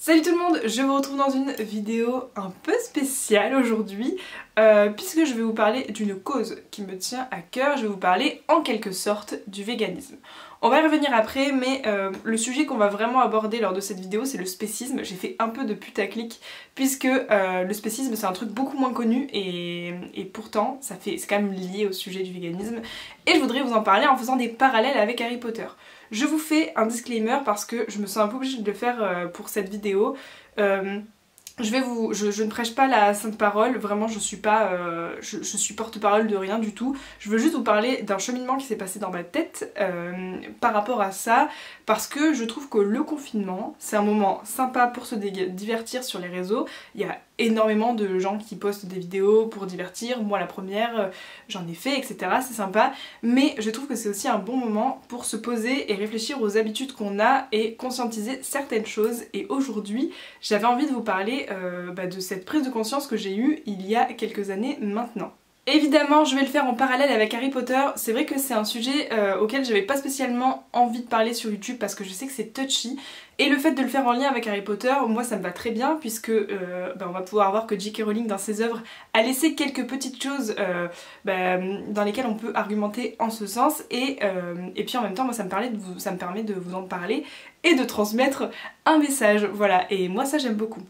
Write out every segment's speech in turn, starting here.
Salut tout le monde, je vous retrouve dans une vidéo un peu spéciale aujourd'hui puisque je vais vous parler d'une cause qui me tient à cœur. Je vais vous parler en quelque sorte du véganisme. On va y revenir après, mais le sujet qu'on va vraiment aborder lors de cette vidéo c'est le spécisme. J'ai fait un peu de putaclic puisque le spécisme c'est un truc beaucoup moins connu et pourtant c'est quand même lié au sujet du véganisme et je voudrais vous en parler en faisant des parallèles avec Harry Potter. Je vous fais un disclaimer parce que je me sens un peu obligée de le faire pour cette vidéo. Je ne prêche pas la sainte parole, vraiment je suis pas, je suis porte-parole de rien du tout. Je veux juste vous parler d'un cheminement qui s'est passé dans ma tête par rapport à ça, parce que je trouve que le confinement, c'est un moment sympa pour se divertir sur les réseaux. Il y a énormément de gens qui postent des vidéos pour divertir, moi la première, j'en ai fait, etc. C'est sympa, mais je trouve que c'est aussi un bon moment pour se poser et réfléchir aux habitudes qu'on a et conscientiser certaines choses. Et aujourd'hui, j'avais envie de vous parler de cette prise de conscience que j'ai eue il y a quelques années maintenant. Évidemment, je vais le faire en parallèle avec Harry Potter. C'est vrai que c'est un sujet auquel j'avais pas spécialement envie de parler sur YouTube parce que je sais que c'est touchy. Et le fait de le faire en lien avec Harry Potter, moi ça me va très bien puisque on va pouvoir voir que J.K. Rowling dans ses œuvres a laissé quelques petites choses dans lesquelles on peut argumenter en ce sens. Et puis en même temps, moi ça me permet de vous en parler et de transmettre un message. Voilà, et moi ça j'aime beaucoup.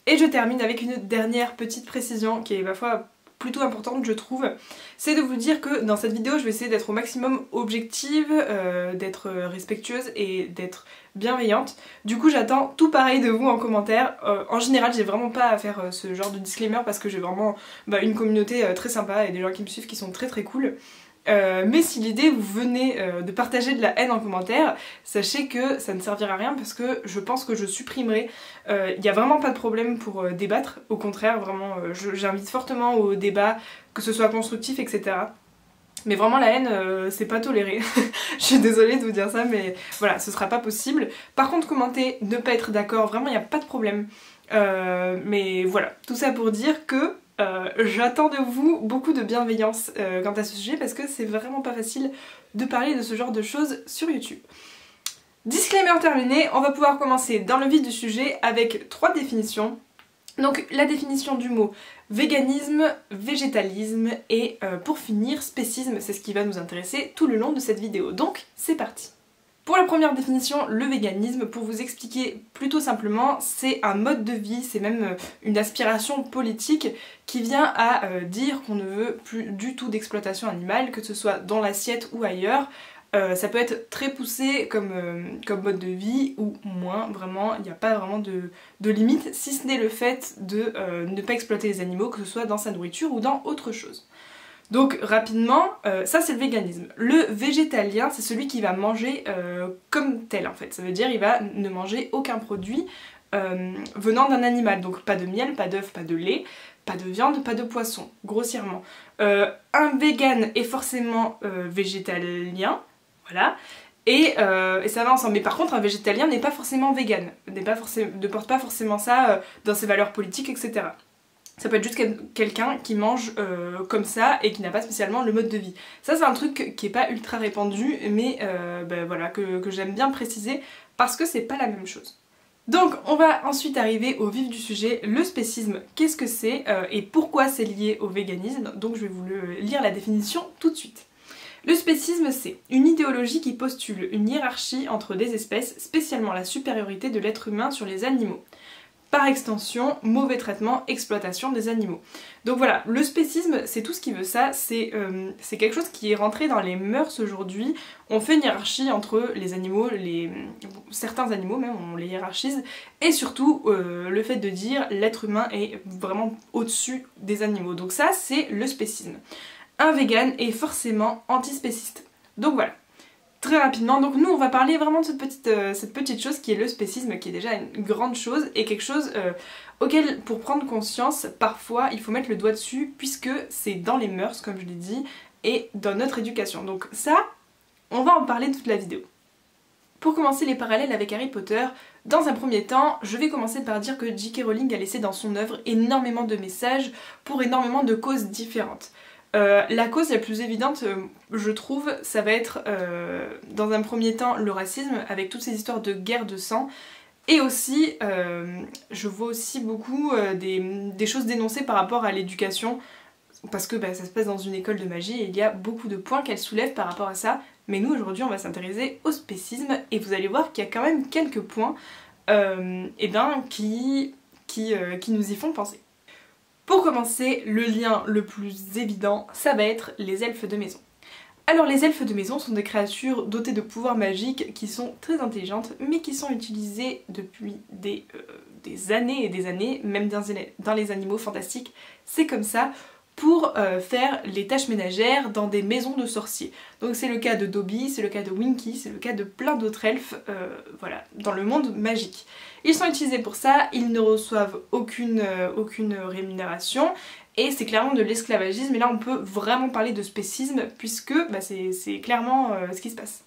Et je termine avec une dernière petite précision qui est ma foi plutôt importante je trouve, c'est de vous dire que dans cette vidéo je vais essayer d'être au maximum objective, d'être respectueuse et d'être bienveillante. Du coup j'attends tout pareil de vous en commentaire. En général j'ai vraiment pas à faire ce genre de disclaimer parce que j'ai vraiment une communauté très sympa et des gens qui me suivent qui sont très très cool. Mais si l'idée vous venez de partager de la haine en commentaire, sachez que ça ne servira à rien parce que je pense que je supprimerai. Il n'y a vraiment pas de problème pour débattre, au contraire, vraiment j'invite fortement au débat, que ce soit constructif, etc. Mais vraiment la haine, c'est pas toléré. Je suis désolée de vous dire ça, mais voilà, ce sera pas possible. Par contre, commenter, ne pas être d'accord, vraiment il n'y a pas de problème. Mais voilà, tout ça pour dire que j'attends de vous beaucoup de bienveillance quant à ce sujet parce que c'est vraiment pas facile de parler de ce genre de choses sur YouTube. Disclaimer terminé, on va pouvoir commencer dans le vif du sujet avec 3 définitions. Donc la définition du mot véganisme, végétalisme et pour finir spécisme, c'est ce qui va nous intéresser tout le long de cette vidéo. Donc c'est parti. Pour la première définition, le véganisme, pour vous expliquer plutôt simplement, c'est un mode de vie, c'est même une aspiration politique qui vient à dire qu'on ne veut plus du tout d'exploitation animale, que ce soit dans l'assiette ou ailleurs. Ça peut être très poussé comme mode de vie ou moins, vraiment, il n'y a pas vraiment de limite, si ce n'est le fait de ne pas exploiter les animaux, que ce soit dans sa nourriture ou dans autre chose. Donc rapidement, ça c'est le véganisme. Le végétalien, c'est celui qui va manger comme tel en fait. Ça veut dire il va ne manger aucun produit venant d'un animal. Donc pas de miel, pas d'œuf, pas de lait, pas de viande, pas de poisson, grossièrement. Un vegan est forcément végétalien, voilà. Et ça va ensemble. Mais par contre un végétalien n'est pas forcément vegan, ne porte pas forcément ça dans ses valeurs politiques, etc. Ça peut être juste quelqu'un qui mange comme ça et qui n'a pas spécialement le mode de vie. Ça c'est un truc qui est pas ultra répandu mais voilà, que j'aime bien préciser parce que c'est pas la même chose. Donc on va ensuite arriver au vif du sujet, le spécisme, qu'est-ce que c'est et pourquoi c'est lié au véganisme. Donc je vais vous lire la définition tout de suite. Le spécisme, c'est une idéologie qui postule une hiérarchie entre des espèces, spécialement la supériorité de l'être humain sur les animaux. Par extension, mauvais traitement, exploitation des animaux. Donc voilà, le spécisme, c'est tout ce qui veut ça, c'est quelque chose qui est rentré dans les mœurs aujourd'hui. On fait une hiérarchie entre les animaux, certains animaux même, on les hiérarchise, et surtout le fait de dire l'être humain est vraiment au-dessus des animaux. Donc ça, c'est le spécisme. Un vegan est forcément antispéciste. Donc voilà. Très rapidement, donc nous on va parler vraiment de cette petite chose qui est le spécisme, qui est déjà une grande chose et quelque chose auquel pour prendre conscience, parfois il faut mettre le doigt dessus puisque c'est dans les mœurs comme je l'ai dit et dans notre éducation. Donc ça, on va en parler toute la vidéo. Pour commencer les parallèles avec Harry Potter, dans un premier temps, je vais commencer par dire que J.K. Rowling a laissé dans son œuvre énormément de messages pour énormément de causes différentes. La cause la plus évidente, je trouve, ça va être dans un premier temps le racisme avec toutes ces histoires de guerre de sang Et aussi, je vois aussi beaucoup des choses dénoncées par rapport à l'éducation, parce que ça se passe dans une école de magie et il y a beaucoup de points qu'elle soulève par rapport à ça. Mais nous aujourd'hui on va s'intéresser au spécisme et vous allez voir qu'il y a quand même quelques points qui nous y font penser. Pour commencer, le lien le plus évident, ça va être les elfes de maison. Alors les elfes de maison sont des créatures dotées de pouvoirs magiques qui sont très intelligentes mais qui sont utilisées depuis des années et des années, même dans les animaux fantastiques, c'est comme ça, pour faire les tâches ménagères dans des maisons de sorciers. Donc c'est le cas de Dobby, c'est le cas de Winky, c'est le cas de plein d'autres elfes, voilà, dans le monde magique. Ils sont utilisés pour ça, ils ne reçoivent aucune rémunération, et c'est clairement de l'esclavagisme, et là on peut vraiment parler de spécisme, puisque c'est clairement ce qui se passe.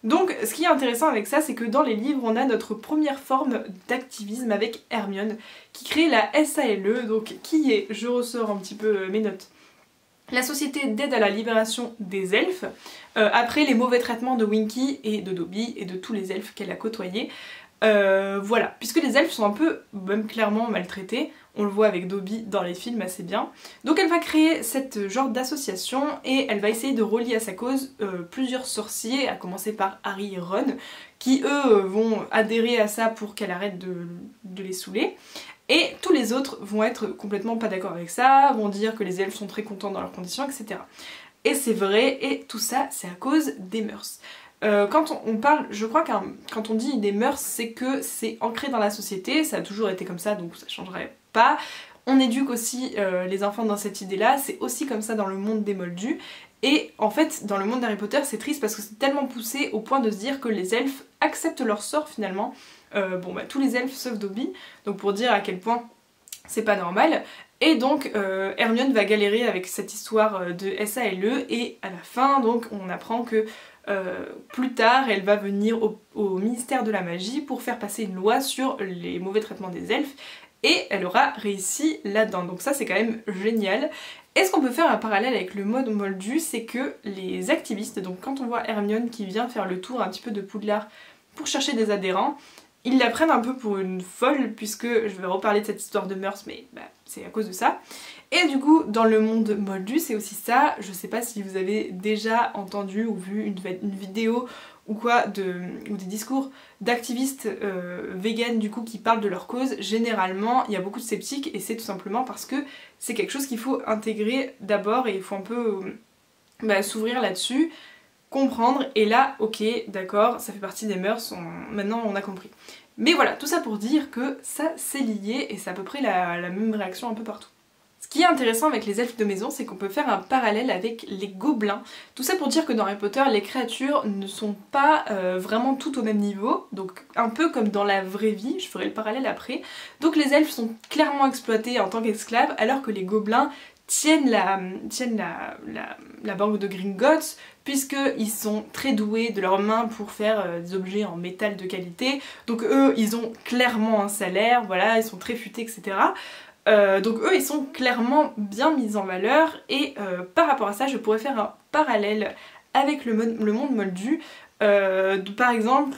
Donc ce qui est intéressant avec ça, c'est que dans les livres, on a notre première forme d'activisme avec Hermione, qui crée la SALE, donc qui est, je ressors un petit peu mes notes, la Société d'aide à la libération des elfes, après les mauvais traitements de Winky et de Dobby et de tous les elfes qu'elle a côtoyés. Voilà, puisque les elfes sont un peu, même clairement maltraités, on le voit avec Dobby dans les films assez bien. Donc elle va créer cette genre d'association et elle va essayer de relier à sa cause plusieurs sorciers, à commencer par Harry et Ron, qui eux vont adhérer à ça pour qu'elle arrête de les saouler. Et tous les autres vont être complètement pas d'accord avec ça, vont dire que les elfes sont très contents dans leurs conditions, etc. Et c'est vrai, et tout ça c'est à cause des mœurs. Quand on parle, je crois que quand on dit des mœurs, c'est que c'est ancré dans la société, ça a toujours été comme ça donc ça changerait pas. On éduque aussi les enfants dans cette idée-là, c'est aussi comme ça dans le monde des Moldus. Et en fait, dans le monde d'Harry Potter, c'est triste parce que c'est tellement poussé au point de se dire que les elfes acceptent leur sort finalement. Tous les elfes sauf Dobby, donc pour dire à quel point c'est pas normal. Et donc Hermione va galérer avec cette histoire de SALE et à la fin donc on apprend que plus tard elle va venir au ministère de la magie pour faire passer une loi sur les mauvais traitements des elfes et elle aura réussi là-dedans, donc ça c'est quand même génial. Et ce qu'on peut faire un parallèle avec le mode moldu, c'est que les activistes, donc quand on voit Hermione qui vient faire le tour un petit peu de Poudlard pour chercher des adhérents, ils la prennent un peu pour une folle, puisque je vais reparler de cette histoire de mœurs, mais c'est à cause de ça. Et du coup, dans le monde moldu, c'est aussi ça. Je sais pas si vous avez déjà entendu ou vu une vidéo ou quoi, ou des discours d'activistes véganes du coup qui parlent de leur cause. Généralement, il y a beaucoup de sceptiques et c'est tout simplement parce que c'est quelque chose qu'il faut intégrer d'abord et il faut un peu s'ouvrir là-dessus, comprendre, et là, ok, d'accord, ça fait partie des mœurs, maintenant on a compris. Mais voilà, tout ça pour dire que ça c'est lié et c'est à peu près la même réaction un peu partout. Ce qui est intéressant avec les elfes de maison, c'est qu'on peut faire un parallèle avec les gobelins. Tout ça pour dire que dans Harry Potter, les créatures ne sont pas vraiment toutes au même niveau, donc un peu comme dans la vraie vie, je ferai le parallèle après. Donc les elfes sont clairement exploités en tant qu'esclaves, alors que les gobelins tiennent la banque de Gringotts, puisqu'ils sont très doués de leurs mains pour faire des objets en métal de qualité. Donc eux, ils ont clairement un salaire, voilà, ils sont très futés, etc. Donc eux, ils sont clairement bien mis en valeur, et par rapport à ça, je pourrais faire un parallèle avec le monde moldu. Par exemple,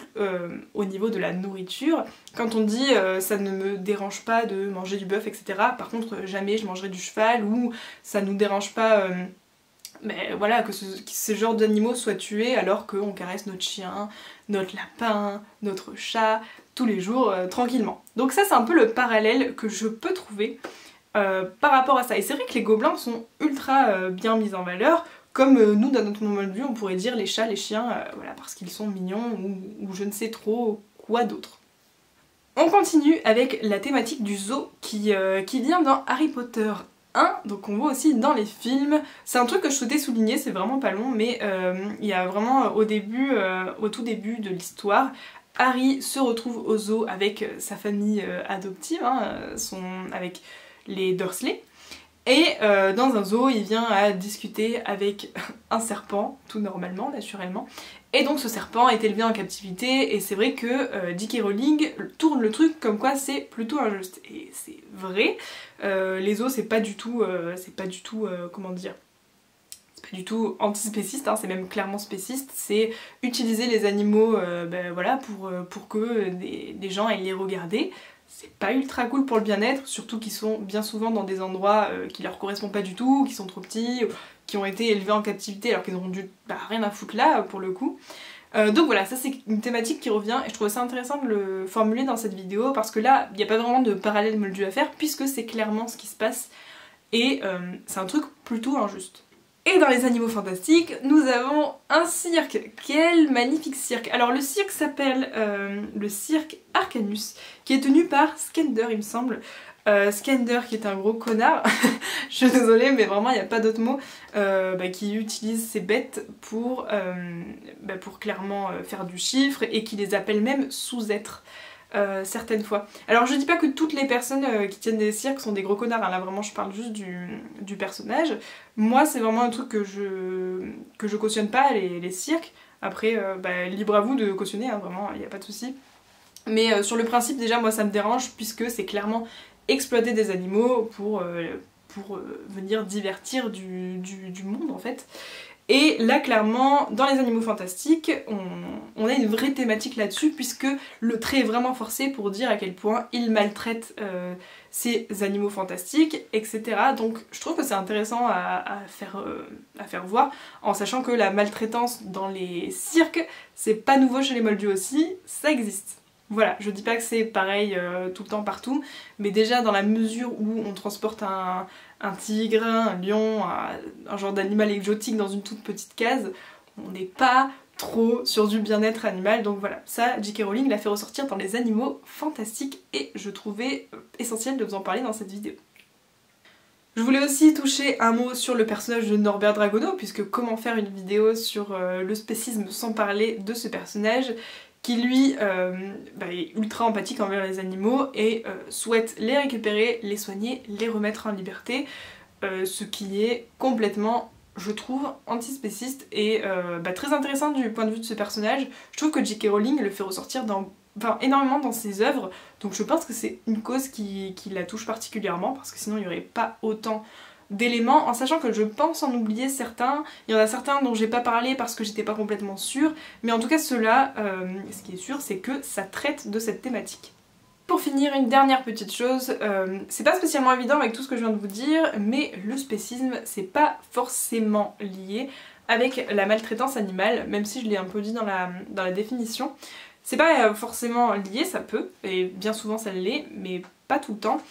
au niveau de la nourriture, quand on dit ça ne me dérange pas de manger du bœuf, etc. Par contre, jamais je mangerai du cheval, ou ça nous dérange pas voilà, que ce genre d'animaux soient tués alors qu'on caresse notre chien, notre lapin, notre chat, tous les jours tranquillement. Donc ça c'est un peu le parallèle que je peux trouver par rapport à ça. Et c'est vrai que les gobelins sont ultra bien mis en valeur. Comme nous, dans notre monde moldu, on pourrait dire les chats, les chiens, voilà, parce qu'ils sont mignons ou je ne sais trop quoi d'autre. On continue avec la thématique du zoo qui vient dans Harry Potter 1, donc on voit aussi dans les films. C'est un truc que je souhaitais souligner, c'est vraiment pas long, mais il y a vraiment au tout début de l'histoire, Harry se retrouve au zoo avec sa famille adoptive, avec les Dursley. Et dans un zoo, il vient à discuter avec un serpent, tout normalement, naturellement. Et donc ce serpent est élevé en captivité, et c'est vrai que J.K. Rowling tourne le truc comme quoi c'est plutôt injuste. Et c'est vrai, les zoos c'est pas du tout, comment dire, c'est pas du tout antispéciste, hein, c'est même clairement spéciste, c'est utiliser les animaux voilà, pour que des gens aillent les regarder. C'est pas ultra cool pour le bien-être, surtout qu'ils sont bien souvent dans des endroits qui leur correspondent pas du tout, qui sont trop petits, qui ont été élevés en captivité alors qu'ils auront dû rien à foutre là pour le coup. Donc voilà, ça c'est une thématique qui revient et je trouvais ça intéressant de le formuler dans cette vidéo parce que là, il n'y a pas vraiment de parallèle moldu à faire puisque c'est clairement ce qui se passe et c'est un truc plutôt injuste. Et dans les animaux fantastiques, nous avons un cirque. Quel magnifique cirque! Alors le cirque s'appelle le cirque Arcanus, qui est tenu par Skender il me semble. Skender qui est un gros connard, je suis désolée mais vraiment il n'y a pas d'autre mot, qui utilise ses bêtes pour clairement faire du chiffre et qui les appelle même sous-êtres. Certaines fois. Alors je dis pas que toutes les personnes qui tiennent des cirques sont des gros connards, hein. Là vraiment je parle juste du personnage. Moi c'est vraiment un truc que je cautionne pas, les cirques. Après libre à vous de cautionner, hein, vraiment il n'y a pas de souci. Mais sur le principe déjà moi ça me dérange puisque c'est clairement exploiter des animaux pour venir divertir du monde en fait. Et là clairement dans les animaux fantastiques on a une vraie thématique là-dessus puisque le trait est vraiment forcé pour dire à quel point il maltraite ces animaux fantastiques, etc. Donc je trouve que c'est intéressant à faire voir en sachant que la maltraitance dans les cirques c'est pas nouveau chez les moldus aussi, ça existe. Voilà, je dis pas que c'est pareil tout le temps partout, mais déjà dans la mesure où on transporte un tigre, un lion, un genre d'animal exotique dans une toute petite case, on n'est pas trop sur du bien-être animal, donc voilà, ça J.K. Rowling l'a fait ressortir dans les animaux fantastiques et je trouvais essentiel de vous en parler dans cette vidéo. Je voulais aussi toucher un mot sur le personnage de Norbert Dragono, puisque comment faire une vidéo sur le spécisme sans parler de ce personnage qui lui est ultra empathique envers les animaux et souhaite les récupérer, les soigner, les remettre en liberté, ce qui est complètement, je trouve, antispéciste et très intéressant du point de vue de ce personnage. Je trouve que J.K. Rowling le fait ressortir énormément dans ses œuvres, donc je pense que c'est une cause qui la touche particulièrement, parce que sinon il n'y aurait pas autant d'éléments, en sachant que je pense en oublier certains. Il y en a certains dont j'ai pas parlé parce que j'étais pas complètement sûre, mais en tout cas ceux-là, ce qui est sûr c'est que ça traite de cette thématique. Pour finir, une dernière petite chose, c'est pas spécialement évident avec tout ce que je viens de vous dire, mais le spécisme c'est pas forcément lié avec la maltraitance animale, même si je l'ai un peu dit dans la définition. C'est pas forcément lié, ça peut, et bien souvent ça l'est, mais pas tout le temps.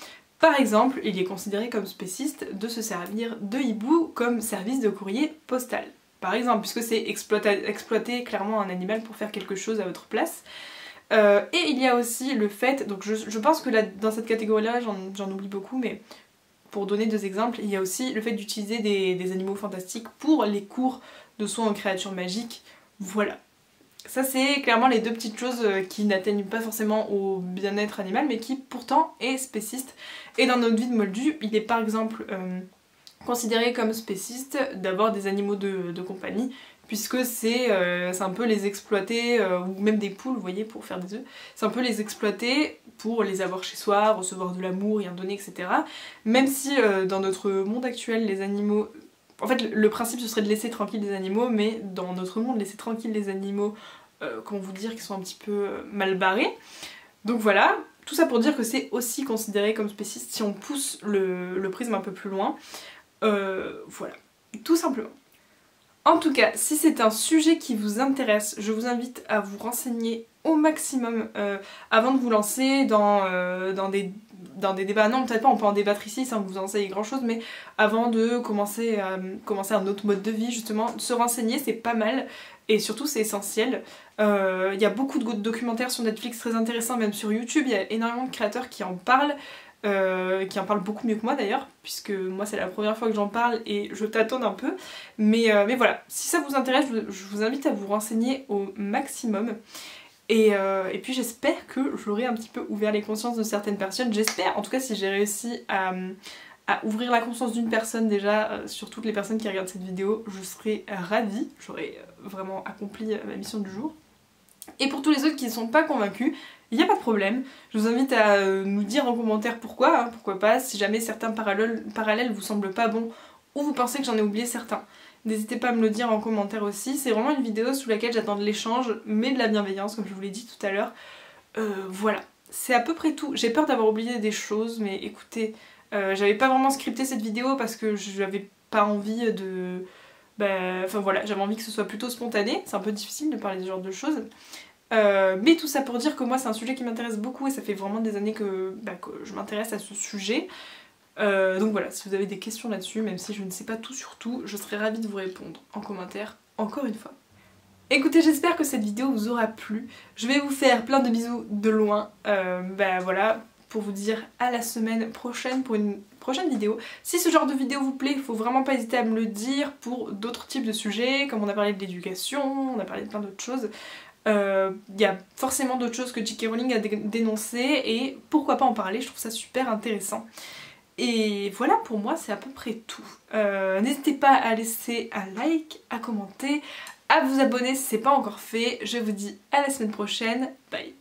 Par exemple, il est considéré comme spéciste de se servir de hibou comme service de courrier postal. Par exemple, puisque c'est exploiter clairement un animal pour faire quelque chose à votre place. Et il y a aussi le fait, donc je pense que là, dans cette catégorie-là, j'en oublie beaucoup, mais pour donner deux exemples, il y a aussi le fait d'utiliser des animaux fantastiques pour les cours de soins aux créatures magiques. Voilà. Ça c'est clairement les deux petites choses qui n'atteignent pas forcément au bien-être animal mais qui pourtant est spéciste. Et dans notre vie de moldu, il est par exemple considéré comme spéciste d'avoir des animaux de compagnie puisque c'est un peu les exploiter, ou même des poules vous voyez pour faire des œufs, c'est un peu les exploiter pour les avoir chez soi, recevoir de l'amour, y en donner etc. Même si dans notre monde actuel les animaux... En fait, le principe ce serait de laisser tranquille les animaux, mais dans notre monde, laisser tranquille les animaux, comment vous dire, qui sont un petit peu mal barrés. Donc voilà, tout ça pour dire que c'est aussi considéré comme spéciste si on pousse le prisme un peu plus loin. Voilà, tout simplement. En tout cas, si c'est un sujet qui vous intéresse, je vous invite à vous renseigner au maximum avant de vous lancer dans des débats. Non, peut-être pas, on peut en débattre ici sans que vous enseignez grand chose, mais avant de commencer un autre mode de vie, justement, se renseigner c'est pas mal et surtout c'est essentiel. Il y a beaucoup de documentaires sur Netflix très intéressants, même sur YouTube, il y a énormément de créateurs qui en parlent beaucoup mieux que moi d'ailleurs, puisque moi c'est la première fois que j'en parle et je tâtonne un peu, mais voilà, si ça vous intéresse, je vous invite à vous renseigner au maximum. Et puis j'espère que j'aurai un petit peu ouvert les consciences de certaines personnes, j'espère, en tout cas si j'ai réussi à ouvrir la conscience d'une personne déjà, sur toutes les personnes qui regardent cette vidéo, je serai ravie, j'aurai vraiment accompli ma mission du jour. Et pour tous les autres qui ne sont pas convaincus, il n'y a pas de problème, je vous invite à nous dire en commentaire pourquoi, hein, pourquoi pas, si jamais certains parallèles vous semblent pas bons ou vous pensez que j'en ai oublié certains. N'hésitez pas à me le dire en commentaire aussi. C'est vraiment une vidéo sous laquelle j'attends de l'échange, mais de la bienveillance, comme je vous l'ai dit tout à l'heure. Voilà, c'est à peu près tout. J'ai peur d'avoir oublié des choses, mais écoutez, j'avais pas vraiment scripté cette vidéo parce que j'avais pas envie de... Enfin voilà, j'avais envie que ce soit plutôt spontané. C'est un peu difficile de parler de ce genre de choses. Mais tout ça pour dire que moi c'est un sujet qui m'intéresse beaucoup et ça fait vraiment des années que je m'intéresse à ce sujet. Donc voilà, si vous avez des questions là-dessus, même si je ne sais pas tout sur tout, je serais ravie de vous répondre en commentaire, encore une fois. Écoutez, j'espère que cette vidéo vous aura plu. Je vais vous faire plein de bisous de loin. Voilà, pour vous dire à la semaine prochaine pour une prochaine vidéo. Si ce genre de vidéo vous plaît, il faut vraiment pas hésiter à me le dire pour d'autres types de sujets, comme on a parlé de l'éducation, on a parlé de plein d'autres choses. Il y a forcément d'autres choses que J.K. Rowling a dénoncées et pourquoi pas en parler, je trouve ça super intéressant. Et voilà, pour moi c'est à peu près tout. N'hésitez pas à laisser un like, à commenter, à vous abonner si c'est pas encore fait. Je vous dis à la semaine prochaine, bye.